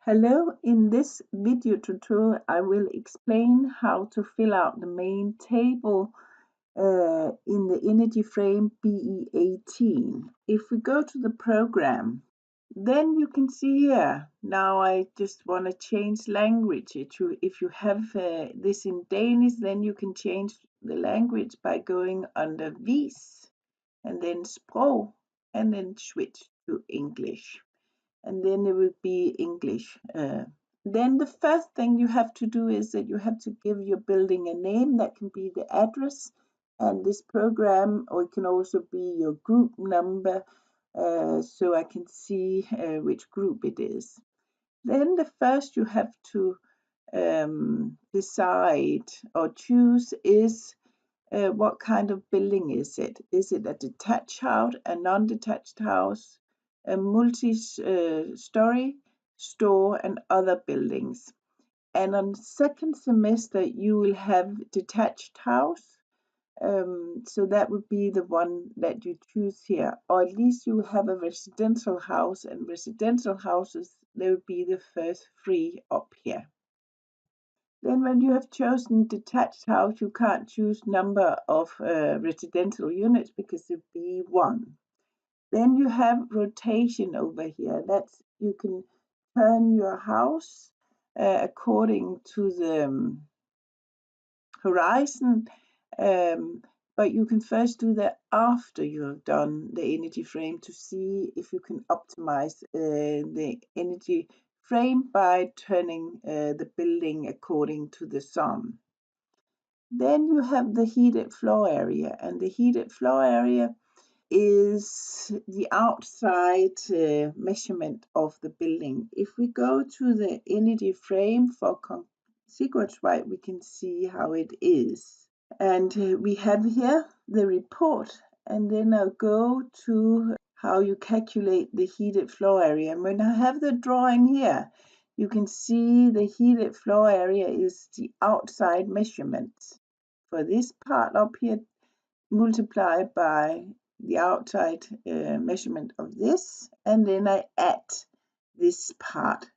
Hello, in this video tutorial I will explain how to fill out the main table in the energy frame Be18. If we go to the program, then you can see here, now I just want to change language. If you have this in Danish, then you can change the language by going under Vis and then Sprog and then switch to English. And then it will be English. Then the first thing you have to do is that you have to give your building a name. That can be the address and this program, or it can also be your group number, so I can see which group it is. Then the first you have to decide or choose is what kind of building is it? Is it a detached house, a non-detached house, a multi-story, store, and other buildings? And on second semester, you will have detached house. So that would be the one that you choose here, or at least you have a residential house, and residential houses, they will be the first three up here. Then when you have chosen detached house, you can't choose number of residential units because it be one. Then you have rotation over here. That's, you can turn your house according to the horizon, but you can first do that after you have done the energy frame to see if you can optimize the energy frame by turning the building according to the sun. Then you have the heated floor area, and the heated floor area is the outside measurement of the building. If we go to the energy frame for consequence, right, we can see how it is. And we have here the report, and then I'll go to how you calculate the heated floor area. And when I have the drawing here, you can see the heated floor area is the outside measurement. For this part up here, multiply by the outside measurement of this, and then I add this part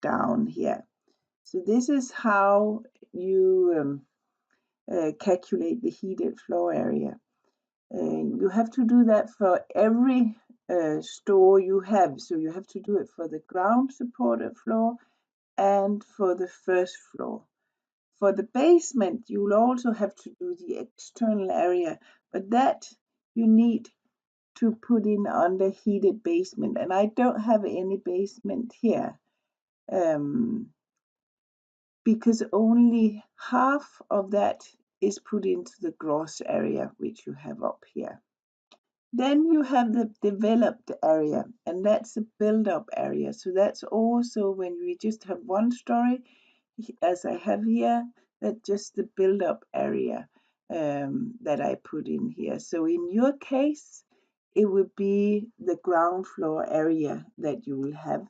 down here. So this is how you calculate the heated floor area. You have to do that for every store you have. So you have to do it for the ground supported floor and for the first floor. For the basement, you will also have to do the external area, but that you need to put in under heated basement. And I don't have any basement here because only half of that is put into the gross area, which you have up here. Then you have the developed area, and that's the build-up area. So that's also when we just have one story, as I have here, that's just the build-up area that I put in here. So in your case, it would be the ground floor area that you will have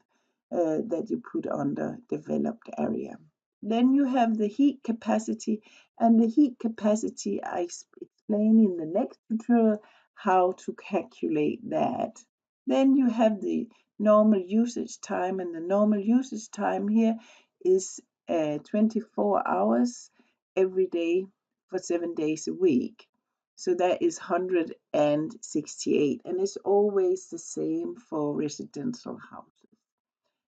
that you put under developed area. Then you have the heat capacity, and the heat capacity I explain in the next tutorial how to calculate that. Then you have the normal usage time, and the normal usage time here is 24 hours every day for 7 days a week. So that is 168, and it's always the same for residential houses.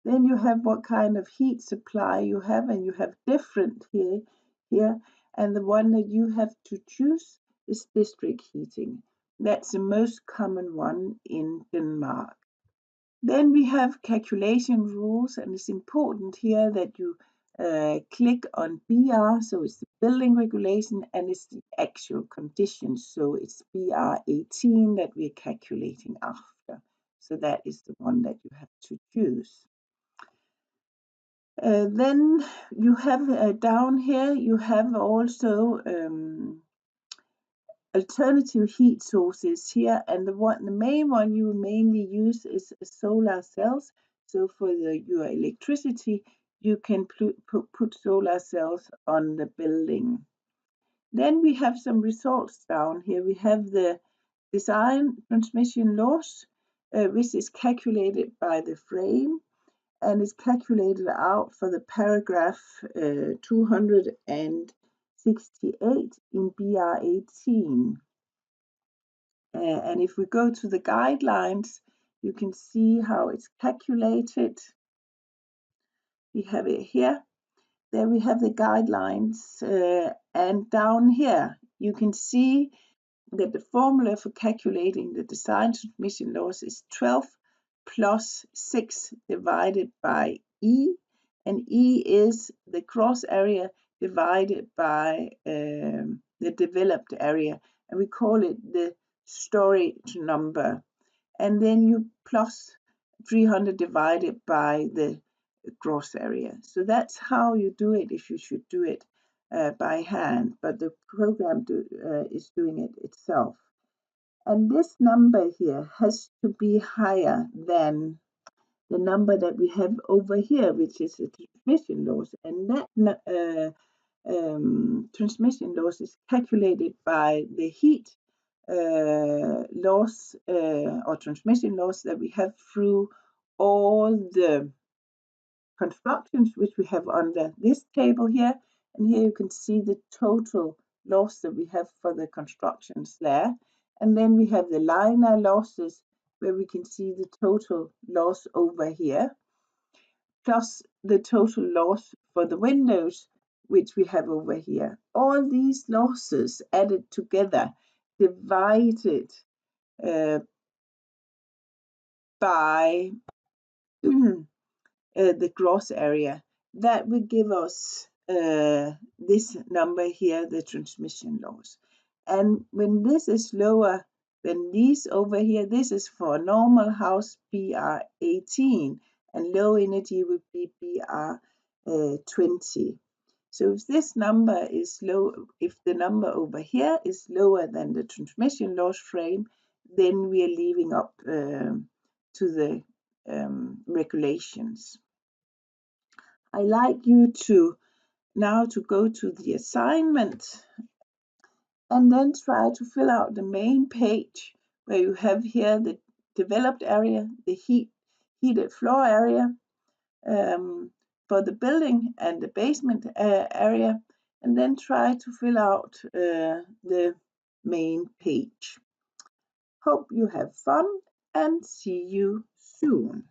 Then you have what kind of heat supply you have, and you have different here, and the one that you have to choose is district heating. That's the most common one in Denmark. Then we have calculation rules, and it's important here that you click on BR, so it's the building regulation, and it's the actual conditions, so it's BR18 that we're calculating after. So that is the one that you have to choose. Then you have down here, you have also alternative heat sources here, and the main one you mainly use is solar cells. So for your electricity, you can put solar cells on the building. Then we have some results down here. We have the design transmission loss, which is calculated by the frame. and it's calculated out for the paragraph 268 in BR18. And if we go to the guidelines, you can see how it's calculated. We have it here. There we have the guidelines, and down here you can see that the formula for calculating the design transmission loss is 12 plus 6 divided by E, and E is the cross area divided by the developed area, and we call it the storage number. And then you plus 300 divided by the gross area. So that's how you do it if you should do it by hand, but the program is doing it itself. And this number here has to be higher than the number that we have over here, which is the transmission loss. And that transmission loss is calculated by the heat loss or transmission loss that we have through all the constructions which we have under this table here. And here you can see the total loss that we have for the constructions there. And then we have the liner losses where we can see the total loss over here, plus the total loss for the windows which we have over here. All these losses added together, divided by the gross area, that will give us this number here, the transmission loss. And when this is lower than these over here, this is for a normal house BR18, and low energy would be BR20. So if this number is low, if the number over here is lower than the transmission loss frame, then we are leaving up to the regulations. I like you to now to go to the assignment and then try to fill out the main page where you have here the developed area, the heated floor area for the building and the basement area, and then try to fill out the main page. Hope you have fun and see you soon.